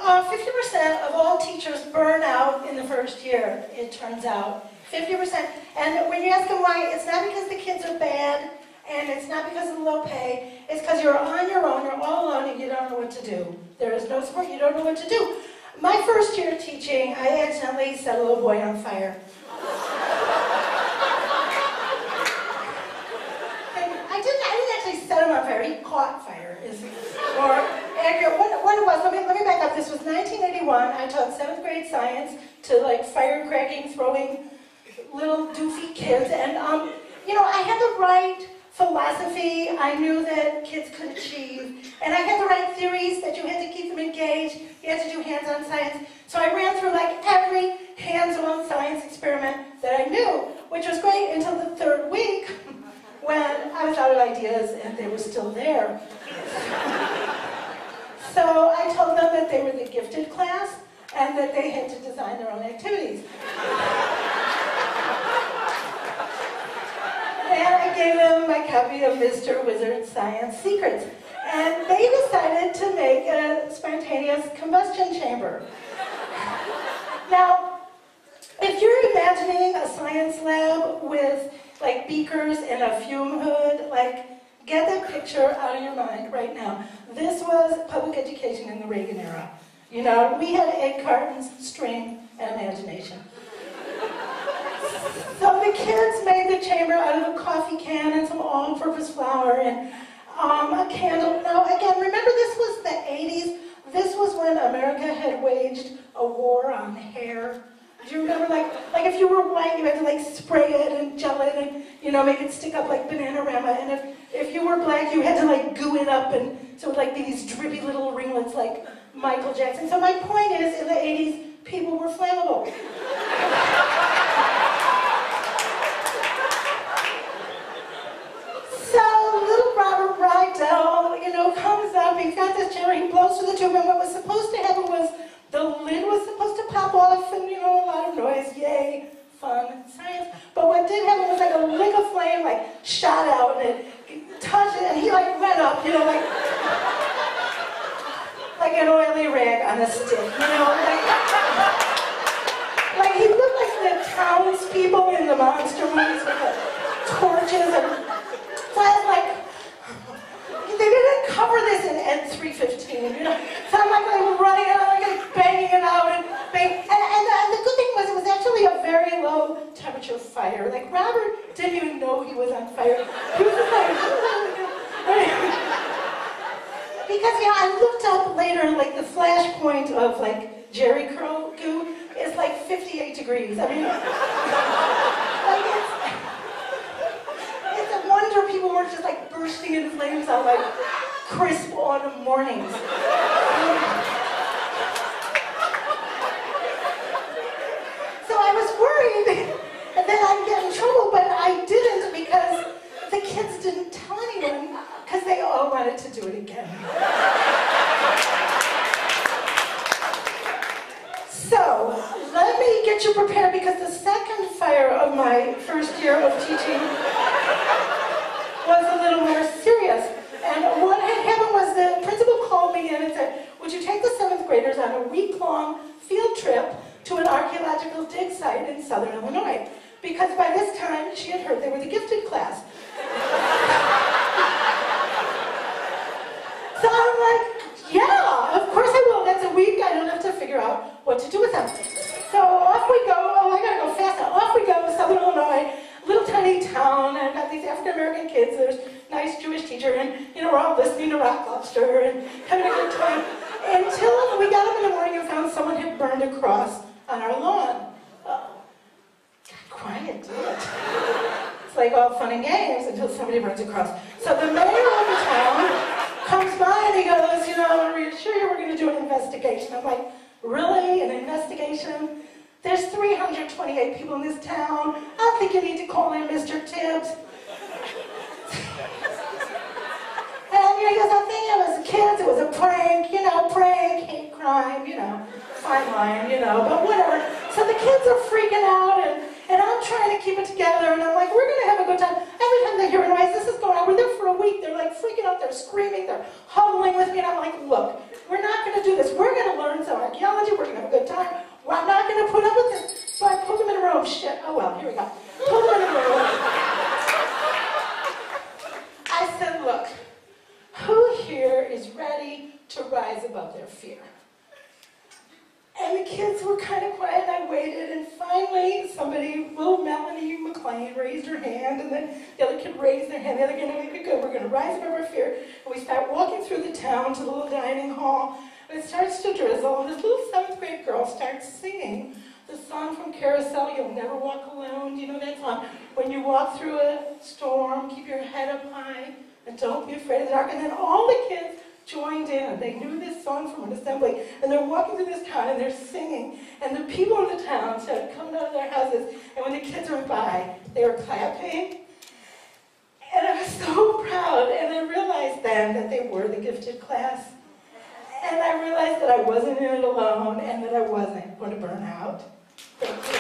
50% of all teachers burn out in the first year, it turns out. 50%. And when you ask them why, it's not because the kids are bad, and it's not because of the low pay, it's because you're on your own, you're all alone, and you don't know what to do. There is no support, you don't know what to do. My first year teaching, I accidentally set a little boy on fire. And I didn't actually set him on fire, he caught fire. Or accurate, what it was, let me back up. This was 1981. I taught 7th grade science to like firecracking, throwing little doofy kids. And, you know, I had the right philosophy. I knew that kids could achieve. And I had the right theories that you had to keep them engaged. You had to do hands-on science. So I ran through like every hands-on science experiment that I knew, which was great until the 3rd week when I was out of ideas and they were still there. So I told them that they were the gifted class and that they had to design their own activities. And I gave them my copy of Mr. Wizard's Science Secrets. And they decided to make a spontaneous combustion chamber. Now, if you're imagining a science lab with like beakers and a fume hood, like get that picture out of your mind right now. This was public education in the Reagan era. You know, we had egg cartons, string, and imagination. So the kids made the chamber out of a coffee can and some all-purpose flour and a candle. Now, again, remember this was the 80s. This was when America had waged a war on hair. Do you remember, like if you were white, you had to like spray it and gel it and, you know, make it stick up like Bananarama. And if you were black, you had to like goo it up and so it would like be these drippy little ringlets like Michael Jackson. So my point is, in the 80s, people were flammable. So little Robert Rydell, you know, comes up, he's got this chair, he blows through the tube, and what was supposed to happen was the lid was supposed to pop off and, you know, a lot of noise, yay, fun, science. But what did happen was like a lick of flame, like, shot out and it touched it, and he, like, went up, you know, like an oily rag on a stick, you know, like he looked like the townspeople in the monster movies with the torches and like, they didn't cover this in N315, you know. So I'm like running it out, like banging it out and bang. And the good thing was it was actually a very low temperature fire. Like Robert didn't even know he was on fire. He was just like, because, you know, I looked up later, like the flash point of like Jerry curl goo is like 58 degrees. I mean, like it's a wonder people weren't just like bursting into flames on like crisp autumn mornings. So I was worried that I'd get in trouble, but I didn't because the kids didn't tell anyone because they all wanted to do it again. So let me get you prepared because the second fire of my first year of teaching was a little more serious. And what had happened was the principal called me in and said, would you take the 7th graders on a week-long field trip to an archaeological dig site in southern Illinois? Because by this time, she had heard they were the gifted class. So I'm like, yeah, of course I will. That's a week. I don't have to figure out what to do with them. So off we go. Oh, I gotta go fast now. Off we go to southern Illinois. Little tiny town, and I've got these African-American kids, there's a nice Jewish teacher, and, you know, we're all listening to Rock Lobster and having a good time, until we got up in the morning and found someone had burned a cross on our lawn. Got quiet, did it? It's like all fun and games until somebody burns a cross. So the mayor of the town comes by and he goes, you know, are you sure we're going to do an investigation? I'm like, really? An investigation? There's 328 people in this town. I don't think you need to call in Mr. Tibbs. And he goes, I think it was kids, it was a prank, you know, prank, hate crime, you know, fine line, you know, but whatever. So the kids are freaking out, and I'm trying to keep it together, and I'm like, we're going to have a good time. Every time they hear a noise, this is going on. We're there for a week. They're like freaking out, they're screaming, they're huddling with me, and I'm like, look, we're not going to do this. We're going to learn some your hand, and then the other kid raised their hand, the other kid, okay, good, we're going to rise above our fear. And we start walking through the town to the little dining hall, and it starts to drizzle, and this little 7th grade girl starts singing the song from Carousel, You'll Never Walk Alone. Do you know that song? When you walk through a storm, keep your head up high, and don't be afraid of the dark. And then all the kids joined in. They knew this song from an assembly, and they're walking through this town, and they're singing. And the people in the town started coming out of their houses, and when the kids went by, they were clapping. And I was so proud, and I realized then that they were the gifted class. And I realized that I wasn't in it alone, and that I wasn't going to burn out. Thank you.